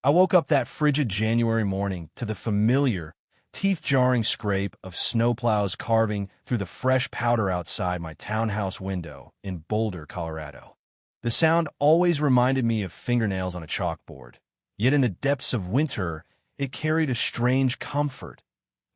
I woke up that frigid January morning to the familiar, teeth-jarring scrape of snowplows carving through the fresh powder outside my townhouse window in Boulder, Colorado. The sound always reminded me of fingernails on a chalkboard, yet in the depths of winter, it carried a strange comfort,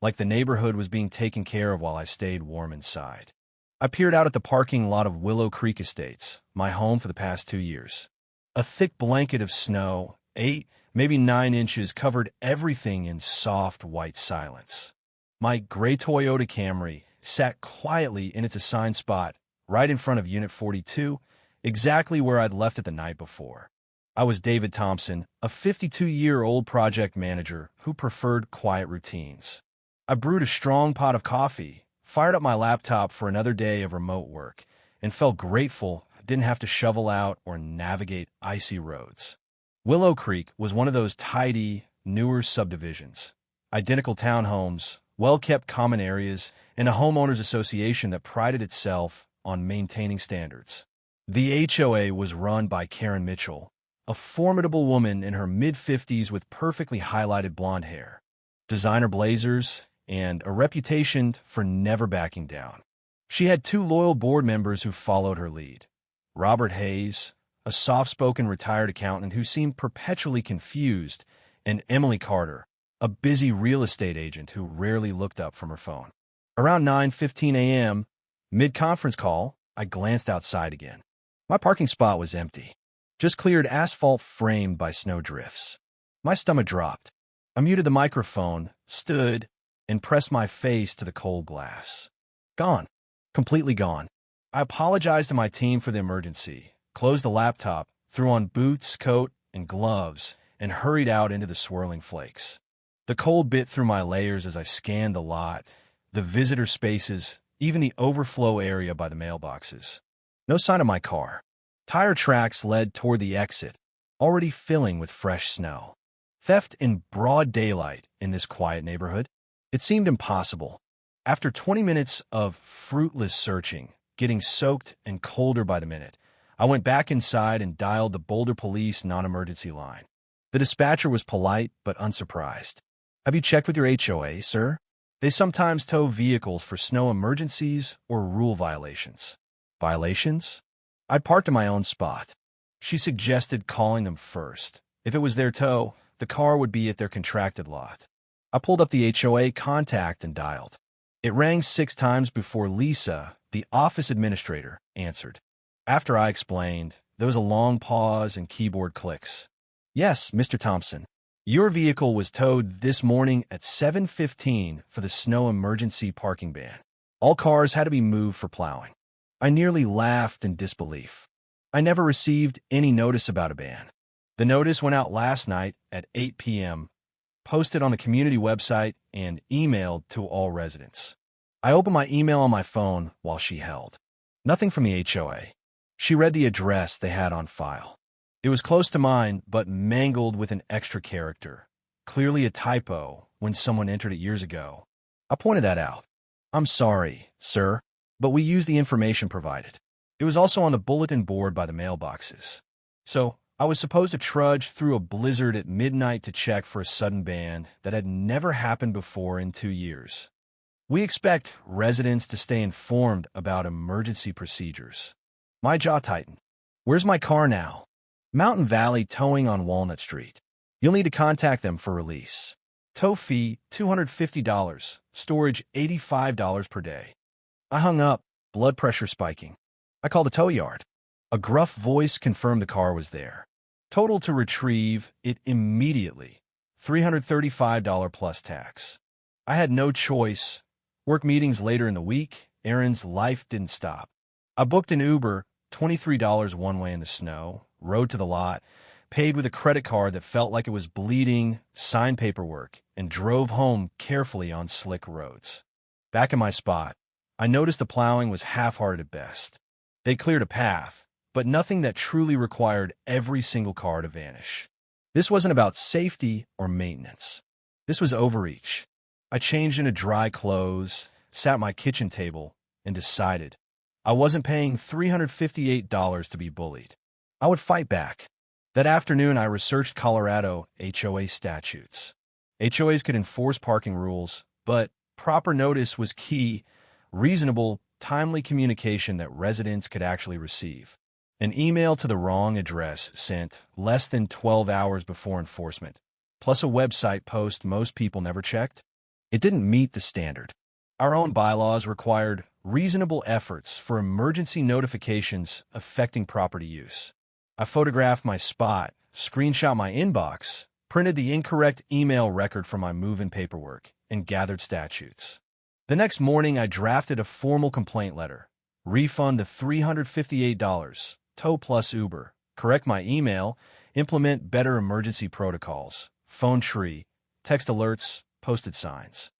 like the neighborhood was being taken care of while I stayed warm inside. I peered out at the parking lot of Willow Creek Estates, my home for the past 2 years. A thick blanket of snow, 8, maybe 9 inches, covered everything in soft white silence. My gray Toyota Camry sat quietly in its assigned spot, right in front of Unit 42, exactly where I'd left it the night before. I was David Thompson, a 52-year-old project manager who preferred quiet routines. I brewed a strong pot of coffee, fired up my laptop for another day of remote work, and felt grateful I didn't have to shovel out or navigate icy roads. Willow Creek was one of those tidy, newer subdivisions. Identical townhomes, well-kept common areas, and a homeowners association that prided itself on maintaining standards. The HOA was run by Karen Mitchell, a formidable woman in her mid-50s with perfectly highlighted blonde hair, designer blazers, and a reputation for never backing down. She had 2 loyal board members who followed her lead. Robert Hayes, a soft-spoken retired accountant who seemed perpetually confused, and Emily Carter, a busy real estate agent who rarely looked up from her phone. Around 9:15 a.m., mid-conference call, I glanced outside again. My parking spot was empty, just cleared asphalt framed by snow drifts. My stomach dropped. I muted the microphone, stood, and pressed my face to the cold glass. Gone. Completely gone. I apologized to my team for the emergency, closed the laptop, threw on boots, coat, and gloves, and hurried out into the swirling flakes. The cold bit through my layers as I scanned the lot, the visitor spaces, even the overflow area by the mailboxes. No sign of my car. Tire tracks led toward the exit, already filling with fresh snow. Theft in broad daylight in this quiet neighborhood? It seemed impossible. After 20 minutes of fruitless searching, getting soaked and colder by the minute, I went back inside and dialed the Boulder Police non-emergency line. The dispatcher was polite but unsurprised. "Have you checked with your HOA, sir? They sometimes tow vehicles for snow emergencies or rule violations." Violations? I'd parked in my own spot. She suggested calling them first. If it was their tow, the car would be at their contracted lot. I pulled up the HOA contact and dialed. It rang 6 times before Lisa, the office administrator, answered. After I explained, there was a long pause and keyboard clicks. "Yes, Mr. Thompson. Your vehicle was towed this morning at 7:15 for the snow emergency parking ban. All cars had to be moved for plowing." I nearly laughed in disbelief. I never received any notice about a ban. The notice went out last night at 8 p.m., posted on the community website, and emailed to all residents. I opened my email on my phone while she held. Nothing from the HOA. She read the address they had on file. It was close to mine, but mangled with an extra character. Clearly a typo when someone entered it years ago. I pointed that out. "I'm sorry, sir, but we used the information provided." It was also on the bulletin board by the mailboxes. So I was supposed to trudge through a blizzard at midnight to check for a sudden ban that had never happened before in 2 years. We expect residents to stay informed about emergency procedures. My jaw tightened. Where's my car now? Mountain Valley Towing on Walnut Street. You'll need to contact them for release. Tow fee, $250. Storage, $85 per day. I hung up, blood pressure spiking. I called the tow yard. A gruff voice confirmed the car was there. Total to retrieve it immediately, $335 plus tax. I had no choice. Work meetings later in the week, errands, life didn't stop. I booked an Uber, $23 one way in the snow, rode to the lot, paid with a credit card that felt like it was bleeding, signed paperwork, and drove home carefully on slick roads. Back in my spot, I noticed the plowing was half-hearted at best. They cleared a path, but nothing that truly required every single car to vanish. This wasn't about safety or maintenance. This was overreach. I changed into dry clothes, sat at my kitchen table, and decided I wasn't paying $358 to be bullied. I would fight back. That afternoon, I researched Colorado HOA statutes. HOAs could enforce parking rules, but proper notice was key, reasonable, timely communication that residents could actually receive. An email to the wrong address sent less than 12 hours before enforcement, plus a website post most people never checked. It didn't meet the standard. Our own bylaws required reasonable efforts for emergency notifications affecting property use. I photographed my spot, screenshot my inbox, printed the incorrect email record from my move-in paperwork, and gathered statutes. The next morning, I drafted a formal complaint letter. Refund the $358, tow plus Uber, correct my email, implement better emergency protocols, phone tree, text alerts, posted signs.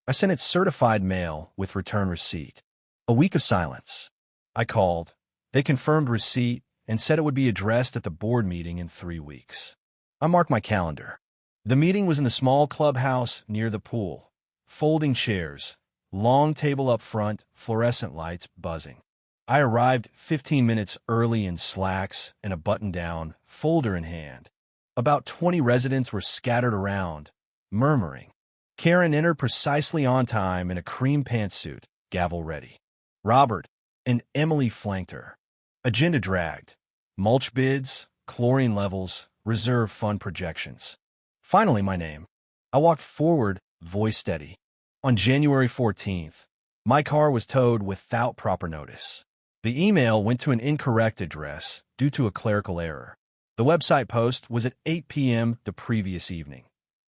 I sent it certified mail with return receipt. A week of silence. I called. They confirmed receipt and said it would be addressed at the board meeting in 3 weeks. I marked my calendar. The meeting was in the small clubhouse near the pool. Folding chairs, long table up front, fluorescent lights buzzing. I arrived 15 minutes early in slacks and a button-down, folder in hand. About 20 residents were scattered around, murmuring. Karen entered precisely on time in a cream pantsuit, gavel ready. Robert and Emily flanked her. Agenda dragged. Mulch bids, chlorine levels, reserve fund projections. Finally, my name. I walked forward, voice steady. On January 14th, my car was towed without proper notice. The email went to an incorrect address due to a clerical error. The website post was at 8 p.m. the previous evening.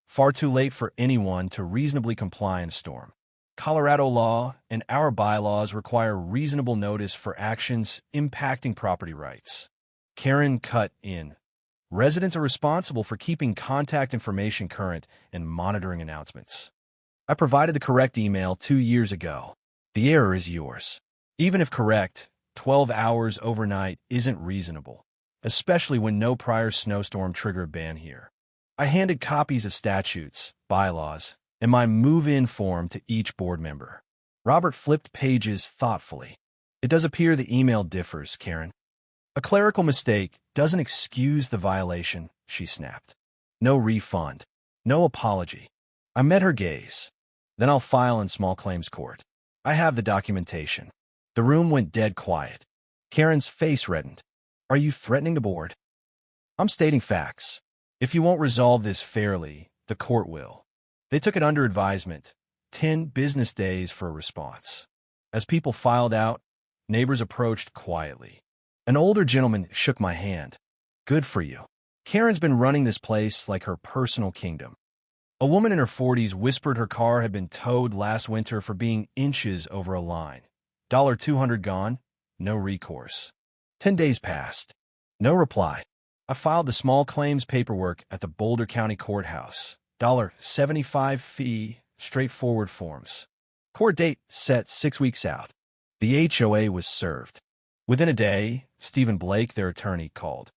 Far too late for anyone to reasonably comply in a storm. Colorado law and our bylaws require reasonable notice for actions impacting property rights. Karen cut in. Residents are responsible for keeping contact information current and monitoring announcements. I provided the correct email 2 years ago. The error is yours. Even if correct, 12 hours overnight isn't reasonable, especially when no prior snowstorm triggered a ban here. I handed copies of statutes, bylaws, and my move-in form to each board member. Robert flipped pages thoughtfully. It does appear the email differs, Karen. A clerical mistake doesn't excuse the violation, she snapped. No refund. No apology. I met her gaze. Then I'll file in small claims court. I have the documentation. The room went dead quiet. Karen's face reddened. Are you threatening the board? I'm stating facts. If you won't resolve this fairly, the court will. They took it under advisement. 10 business days for a response. As people filed out, neighbors approached quietly. An older gentleman shook my hand. Good for you. Karen's been running this place like her personal kingdom. A woman in her 40s whispered her car had been towed last winter for being inches over a line. $200 gone, no recourse. 10 days passed. No reply. I filed the small claims paperwork at the Boulder County Courthouse. $75 fee, straightforward forms. Court date set 6 weeks out. The HOA was served. Within a day, Stephen Blake, their attorney, called.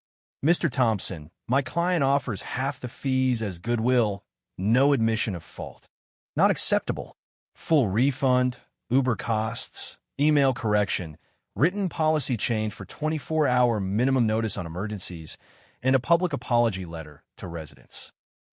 Mr. Thompson, my client offers half the fees as goodwill, no admission of fault. Not acceptable. Full refund, Uber costs, email correction, written policy change for 24-hour minimum notice on emergencies, and a public apology letter to residents.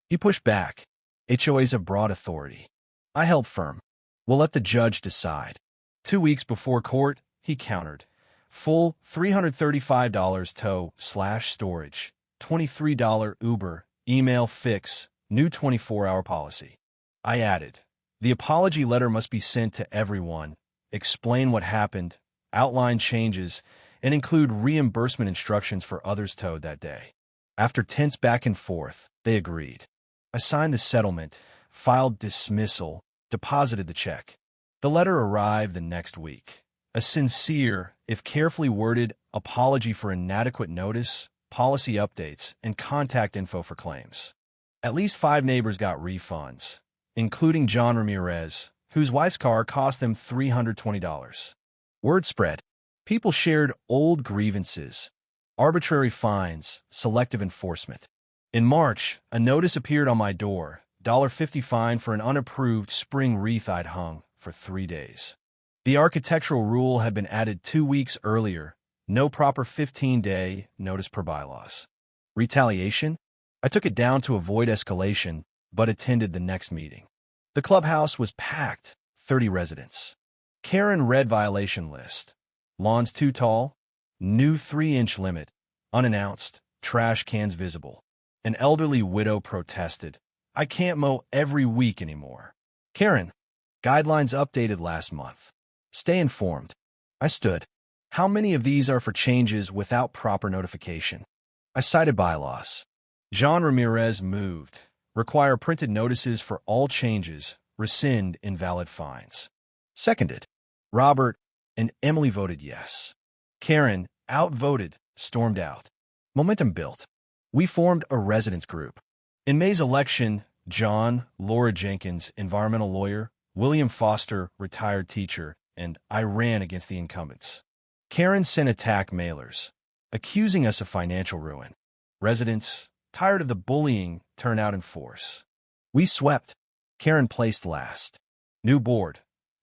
He pushed back. HOAs have broad authority. I held firm. We'll let the judge decide. 2 weeks before court, he countered. Full $335 tow/storage, $23 Uber, email fix, new 24-hour policy. I added, the apology letter must be sent to everyone, explain what happened, outline changes, and include reimbursement instructions for others towed that day. After tense back and forth, they agreed. I signed the settlement, filed dismissal, deposited the check. The letter arrived the next week. A sincere, if carefully worded, apology for inadequate notice, policy updates, and contact info for claims. At least 5 neighbors got refunds, including John Ramirez, whose wife's car cost them $320. Word spread. People shared old grievances, arbitrary fines, selective enforcement. In March, a notice appeared on my door, $50 fine for an unapproved spring wreath I'd hung for 3 days. The architectural rule had been added 2 weeks earlier, no proper 15-day notice per bylaws. Retaliation? I took it down to avoid escalation, but attended the next meeting. The clubhouse was packed, 30 residents. Karen read violation list. Lawns too tall, new 3-inch limit, unannounced, trash cans visible. An elderly widow protested, I can't mow every week anymore. Karen, guidelines updated last month. Stay informed. I stood. How many of these are for changes without proper notification? I cited bylaws. John Ramirez moved. Require printed notices for all changes. Rescind invalid fines. Seconded. Robert and Emily voted yes. Karen, outvoted, stormed out. Momentum built. We formed a residents group. In May's election, John, Laura Jenkins, environmental lawyer, William Foster, retired teacher, and I ran against the incumbents. Karen sent attack mailers, accusing us of financial ruin. Residents, tired of the bullying, turned out in force. We swept. Karen placed last. New board.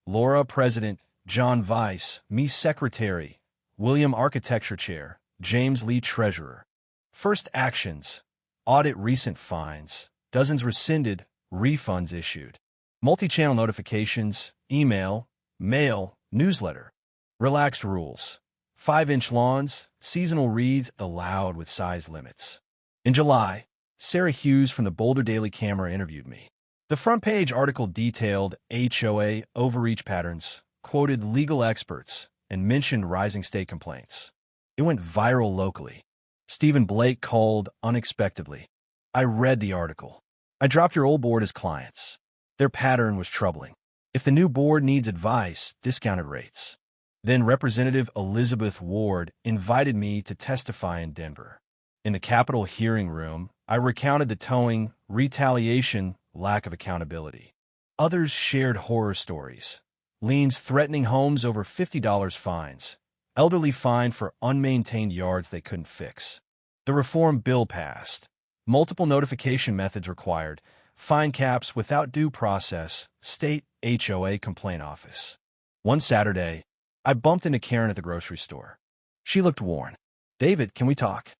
Laura, president. John, vice. Me, secretary. William, architecture chair. James Lee, treasurer. First actions. Audit recent fines. Dozens rescinded. Refunds issued. Multi-channel notifications. Email. Mail. Newsletter. Relaxed rules. 5-inch lawns. Seasonal reads allowed with size limits. In July, Sarah Hughes from the Boulder Daily Camera interviewed me. The front page article detailed HOA overreach patterns, quoted legal experts, and mentioned rising state complaints. It went viral locally. Stephen Blake called unexpectedly. I read the article. I dropped your old board as clients. Their pattern was troubling. If the new board needs advice, discounted rates. Then Representative Elizabeth Ward invited me to testify in Denver. In the Capitol hearing room, I recounted the towing, retaliation, lack of accountability. Others shared horror stories. Liens threatening homes over $50 fines. Elderly fined for unmaintained yards they couldn't fix. The reform bill passed. Multiple notification methods required. Fine caps without due process. State HOA complaint office. One Saturday, I bumped into Karen at the grocery store. She looked worn. David, can we talk?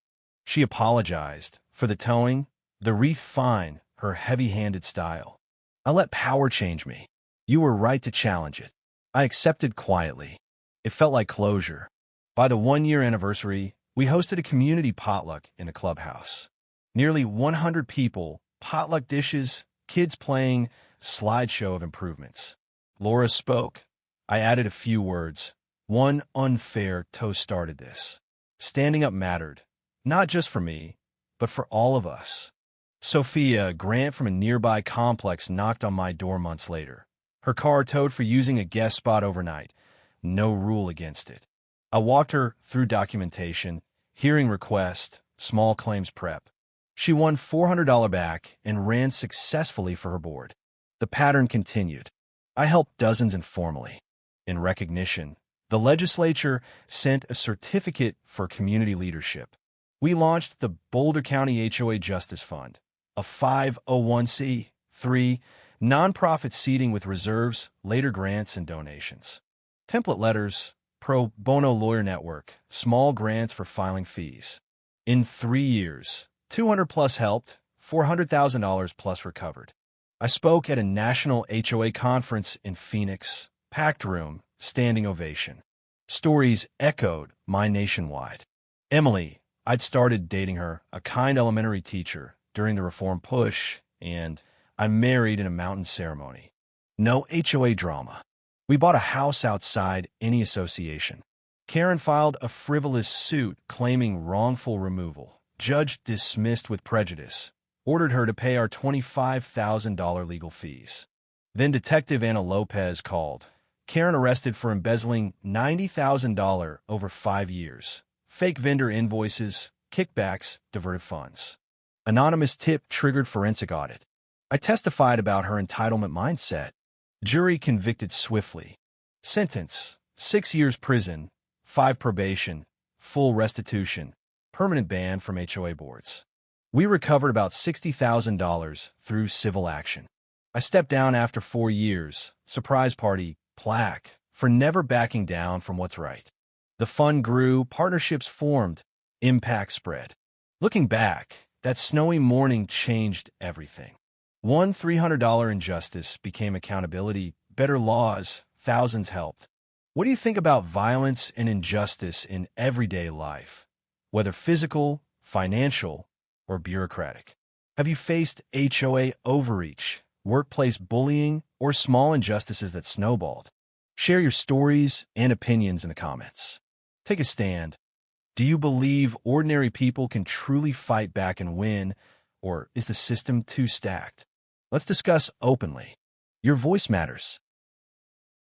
She apologized for the towing, the wreath fine, her heavy-handed style. I let power change me. You were right to challenge it. I accepted quietly. It felt like closure. By the 1-year anniversary, we hosted a community potluck in a clubhouse. Nearly 100 people, potluck dishes, kids playing, slideshow of improvements. Laura spoke. I added a few words. One unfair toast started this. Standing up mattered, not just for me, but for all of us. Sophia, a grant from a nearby complex, knocked on my door months later. Her car towed for using a guest spot overnight. No rule against it. I walked her through documentation, hearing request, small claims prep. She won $400 back and ran successfully for her board. The pattern continued. I helped dozens informally. In recognition, the legislature sent a certificate for community leadership. We launched the Boulder County HOA Justice Fund, a 501c3 nonprofit seating with reserves, later grants, and donations. Template letters, pro bono lawyer network, small grants for filing fees. In 3 years, 200 plus helped, $400,000 plus recovered. I spoke at a national HOA conference in Phoenix, packed room, standing ovation. Stories echoed my nationwide. Emily, I'd started dating her, a kind elementary teacher, during the reform push, and I married in a mountain ceremony. No HOA drama. We bought a house outside any association. Karen filed a frivolous suit claiming wrongful removal. Judge dismissed with prejudice. Ordered her to pay our $25,000 legal fees. Then Detective Anna Lopez called. Karen arrested for embezzling $90,000 over 5 years. Fake vendor invoices, kickbacks, diverted funds. Anonymous tip triggered forensic audit. I testified about her entitlement mindset. Jury convicted swiftly. Sentence, 6 years prison, 5 probation, full restitution, permanent ban from HOA boards. We recovered about $60,000 through civil action. I stepped down after 4 years, surprise party, plaque, for never backing down from what's right. The fund grew, partnerships formed, impact spread. Looking back, that snowy morning changed everything. One $300 injustice became accountability, better laws, thousands helped. What do you think about violence and injustice in everyday life, whether physical, financial, or bureaucratic? Have you faced HOA overreach, workplace bullying, or small injustices that snowballed? Share your stories and opinions in the comments. Take a stand. Do you believe ordinary people can truly fight back and win, or is the system too stacked? Let's discuss openly. Your voice matters.